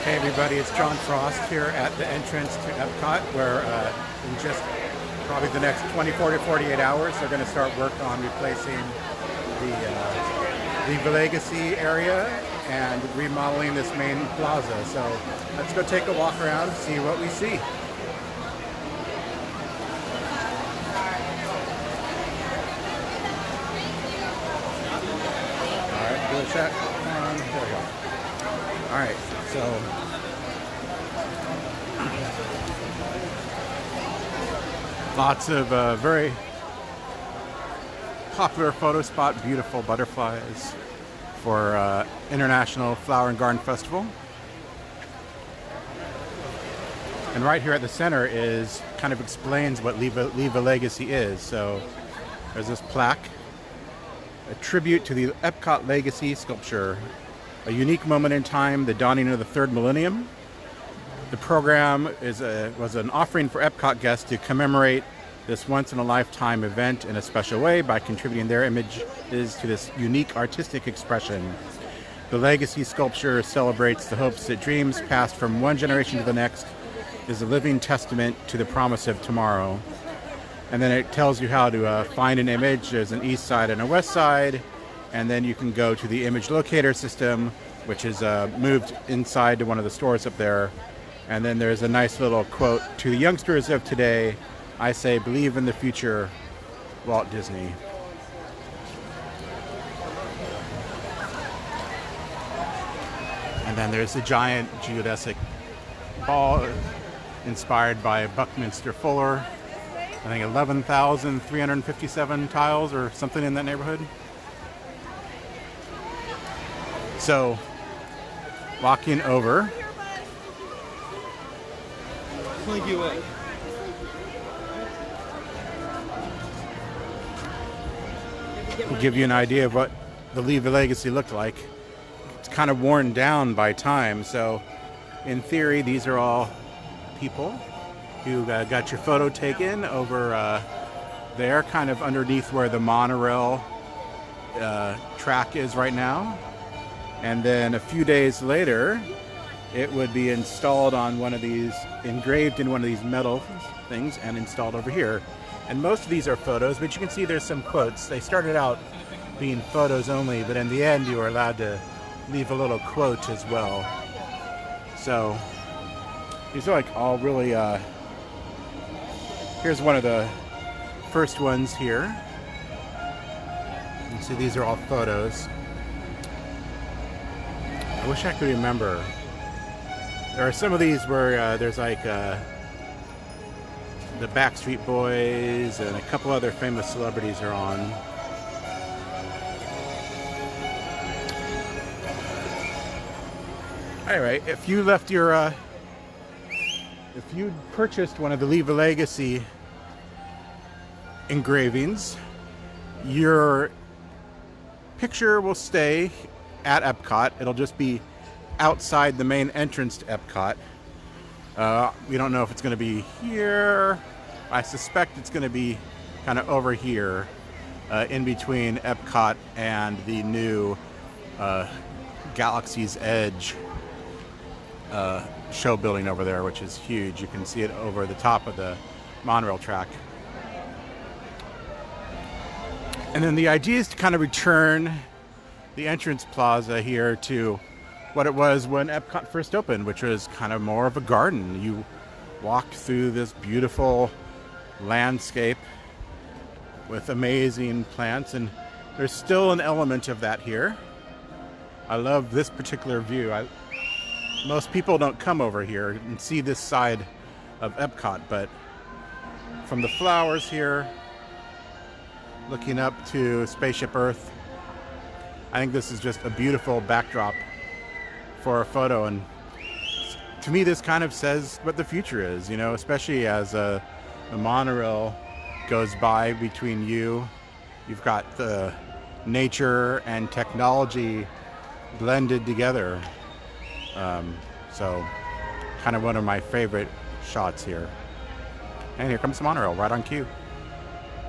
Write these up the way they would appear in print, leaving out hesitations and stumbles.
Hey everybody, it's John Frost here at the entrance to Epcot, where in just probably the next 24 to 48 hours they're going to start work on replacing the Legacy area and remodeling this main plaza. So let's go take a walk around and see what we see. Alright, do a check. There we go. Alright, so lots of very popular photo spot, beautiful butterflies for International Flower and Garden Festival. And right here at the center is kind of explains what Leave a Legacy is. So there's this plaque, a tribute to the Epcot Legacy sculpture, a unique moment in time, the dawning of the third millennium. The program was an offering for Epcot guests to commemorate this once-in-a-lifetime event in a special way by contributing their images to this unique artistic expression. The Legacy sculpture celebrates the hopes that dreams passed from one generation to the next is a living testament to the promise of tomorrow. And then it tells you how to find an image. There's an east side and a west side. And then you can go to the image locator system, which is moved inside to one of the stores up there. And then there's a nice little quote: "To the youngsters of today, I say, believe in the future, Walt Disney." And then there's a giant geodesic ball inspired by Buckminster Fuller. I think 11,357 tiles or something in that neighborhood. So, walking over. Link you up. Will give you an idea of what the Leave a Legacy looked like. It's kind of worn down by time, so in theory these are all people who got your photo taken over there, kind of underneath where the monorail track is right now. And then a few days later it would be installed on one of these, engraved in one of these metal things and installed over here. And most of these are photos, but you can see there's some quotes. They started out being photos only, but in the end you are allowed to leave a little quote as well. So these are like all really, here's one of the first ones here. You can see these are all photos. I wish I could remember. There are some of these where there's like the Backstreet Boys and a couple other famous celebrities are on. Anyway, if you left your, if you purchased one of the Leave a Legacy engravings, your picture will stay at Epcot. It'll just be outside the main entrance to Epcot. We don't know if it's going to be here. I suspect it's going to be kind of over here, in between Epcot and the new Galaxy's Edge show building over there, which is huge. You can see it over the top of the monorail track. And then the idea is to kind of return the entrance plaza here to what it was when Epcot first opened, which was kind of more of a garden. You walked through this beautiful landscape with amazing plants, and there's still an element of that here. I love this particular view. Most people don't come over here and see this side of Epcot, but from the flowers here, looking up to Spaceship Earth, I think this is just a beautiful backdrop for a photo. And to me this kind of says what the future is, you know, especially as the monorail goes by between you. You've got the nature and technology blended together. So kind of one of my favorite shots here. And here comes the monorail right on cue.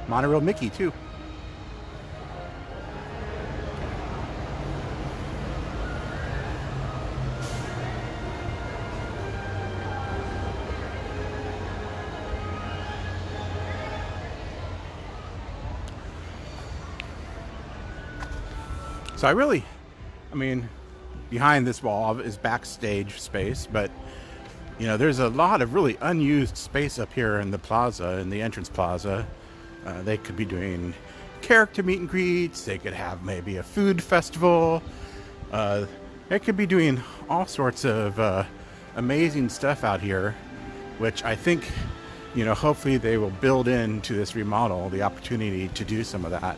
Monorail Mickey too. So I mean, behind this wall is backstage space, but you know, there's a lot of really unused space up here in the plaza, in the entrance plaza. They could be doing character meet and greets. They could have maybe a food festival. They could be doing all sorts of amazing stuff out here, which I think, you know, hopefully they will build into this remodel the opportunity to do some of that.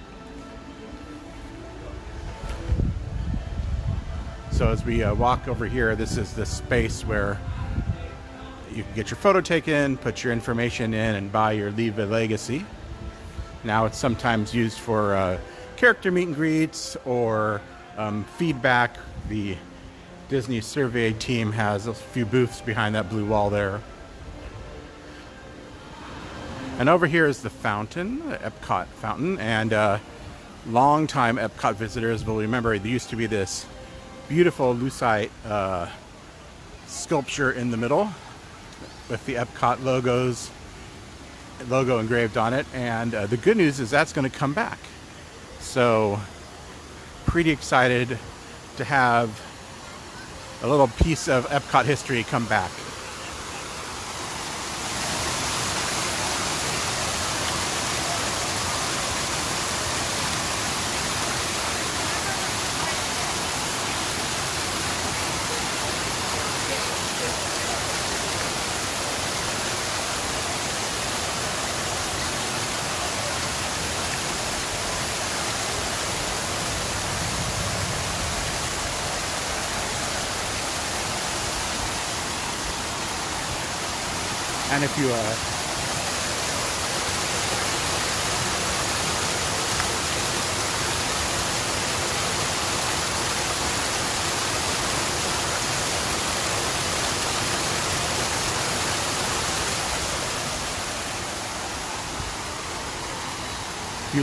So as we walk over here, this is the space where you can get your photo taken, put your information in, and buy your Leave a Legacy. Now it's sometimes used for character meet and greets or feedback. The Disney survey team has a few booths behind that blue wall there. And over here is the fountain, the Epcot fountain, and longtime Epcot visitors will remember there used to be this beautiful lucite sculpture in the middle with the Epcot logo engraved on it, and the good news is that's going to come back. So pretty excited to have a little piece of Epcot history come back. And if you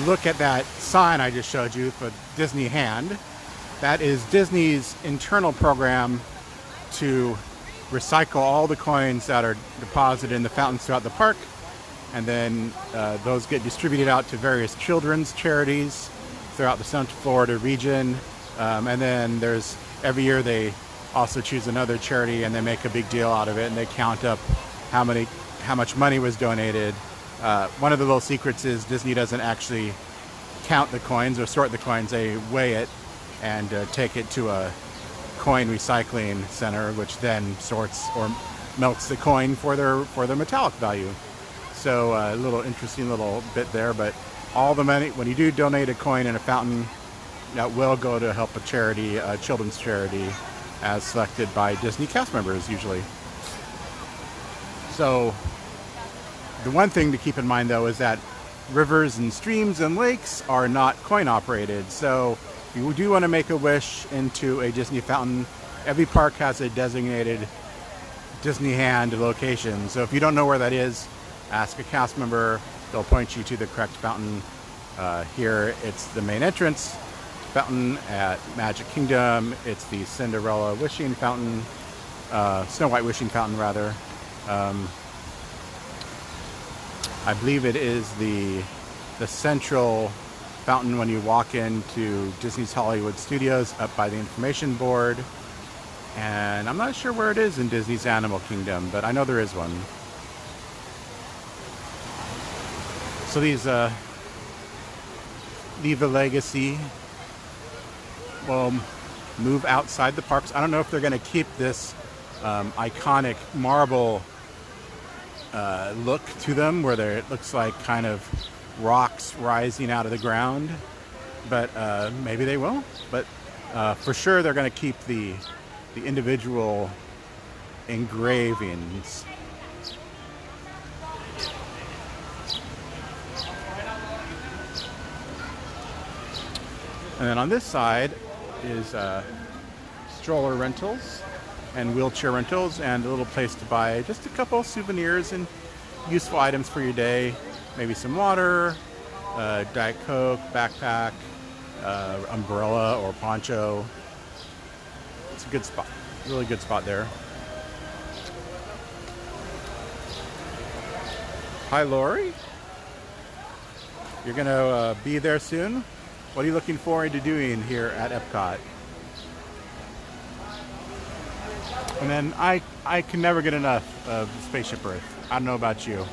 look at that sign I just showed you for Disney Hand, that is Disney's internal program to recycle all the coins that are deposited in the fountains throughout the park, and then those get distributed out to various children's charities throughout the Central Florida region, and then there's every year they also choose another charity and they make a big deal out of it, and they count up how much money was donated. One of the little secrets is Disney doesn't actually count the coins or sort the coins. They weigh it and take it to a coin recycling center, which then sorts or melts the coin for their metallic value. So a little interesting little bit there, but all the money, when you do donate a coin in a fountain, that will go to help a charity, a children's charity, as selected by Disney cast members usually. So the one thing to keep in mind though is that rivers and streams and lakes are not coin operated. So if you do want to make a wish into a Disney fountain, every park has a designated Disney Hand location. So if you don't know where that is, ask a cast member. They'll point you to the correct fountain. Here it's the main entrance fountain at Magic Kingdom. It's the Cinderella Wishing Fountain, Snow White Wishing Fountain rather. I believe it is the central fountain when you walk into Disney's Hollywood Studios up by the information board. And I'm not sure where it is in Disney's Animal Kingdom, but I know there is one. So these Leave a Legacy will move outside the parks. I don't know if they're going to keep this iconic marble look to them, where it looks like kind of rocks rising out of the ground, but maybe they will. But for sure they're going to keep the individual engravings. And then on this side is stroller rentals and wheelchair rentals, and a little place to buy just a couple souvenirs and useful items for your day. Maybe some water, Diet Coke, backpack, umbrella or poncho. It's a good spot, really good spot there. Hi, Lori. You're gonna be there soon? What are you looking forward to doing here at Epcot? And then I can never get enough of Spaceship Earth. I don't know about you.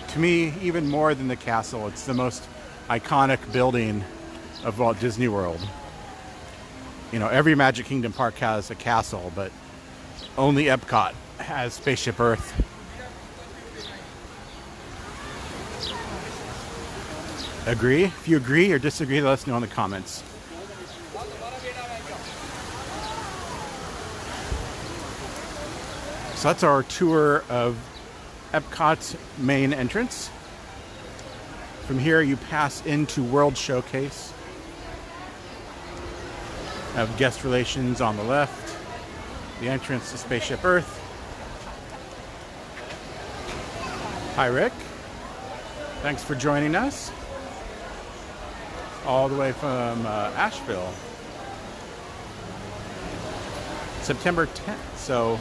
To me, even more than the castle, it's the most iconic building of Walt Disney World. You know, every Magic Kingdom park has a castle, but only Epcot has Spaceship Earth. Agree? If you agree or disagree, let us know in the comments. So that's our tour of Epcot's main entrance. From here you pass into World Showcase. Have guest relations on the left. The entrance to Spaceship Earth. Hi Rick. Thanks for joining us. All the way from Asheville. September 10th. So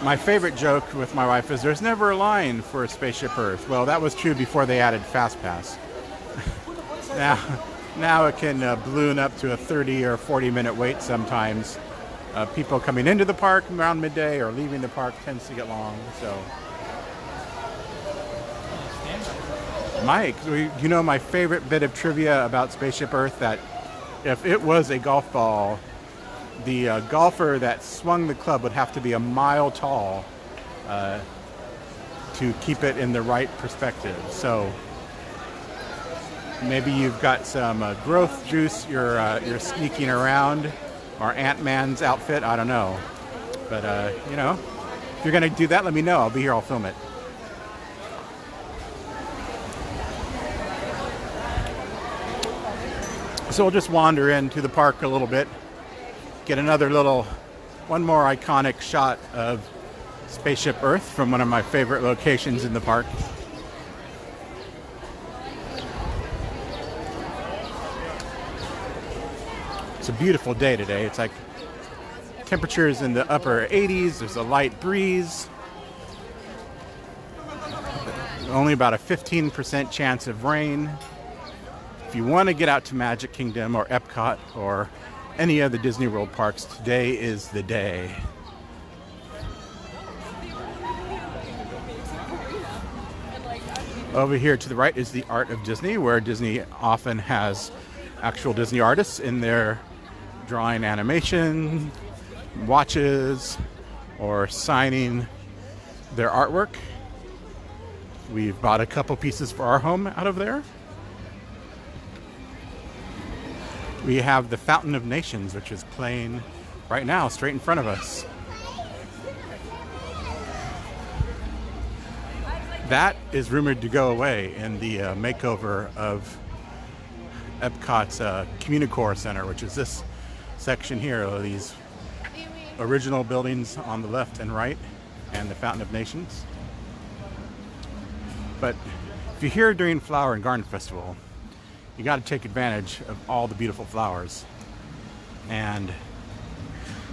my favorite joke with my wife is there's never a line for Spaceship Earth. Well, that was true before they added FastPass. Now it can balloon up to a 30 or 40-minute wait sometimes. People coming into the park around midday or leaving the park tends to get long. So, Mike, you know my favorite bit of trivia about Spaceship Earth, that if it was a golf ball, the golfer that swung the club would have to be a mile tall to keep it in the right perspective. So maybe you've got some growth juice you're sneaking around, or Ant-Man's outfit, I don't know. But, you know, if you're going to do that, let me know. I'll be here, I'll film it. So we'll just wander into the park a little bit, get one more iconic shot of Spaceship Earth from one of my favorite locations in the park. It's a beautiful day today. It's like temperatures in the upper 80s. There's a light breeze. Only about a 15% chance of rain. If you want to get out to Magic Kingdom or Epcot or any of the Disney World parks, today is the day. Over here to the right is the Art of Disney, where Disney often has actual Disney artists in there drawing animation, watches, or signing their artwork. We've bought a couple pieces for our home out of there. We have the Fountain of Nations, which is playing right now, straight in front of us. That is rumored to go away in the makeover of Epcot's Communicore Center, which is this section here of these original buildings on the left and right, and the Fountain of Nations. But if you're here during Flower and Garden Festival, you got to take advantage of all the beautiful flowers. And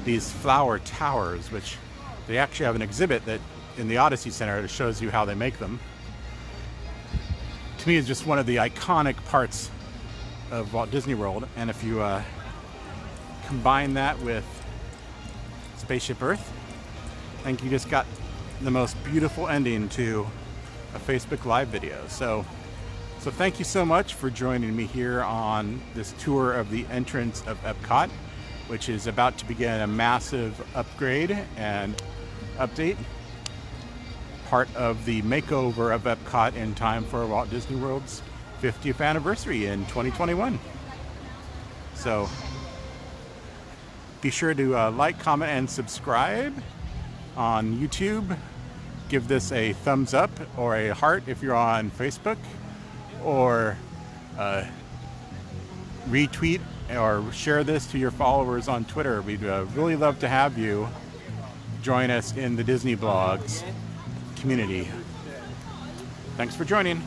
these flower towers, which they actually have an exhibit that in the Odyssey Center that shows you how they make them. To me, is just one of the iconic parts of Walt Disney World. And if you combine that with Spaceship Earth, I think you just got the most beautiful ending to a Facebook Live video. So thank you so much for joining me here on this tour of the entrance of Epcot, which is about to begin a massive upgrade and update. Part of the makeover of Epcot in time for Walt Disney World's 50th anniversary in 2021. So be sure to like, comment, and subscribe on YouTube. Give this a thumbs up or a heart if you're on Facebook, or retweet or share this to your followers on Twitter. We'd really love to have you join us in the Disney Blogs community. Thanks for joining.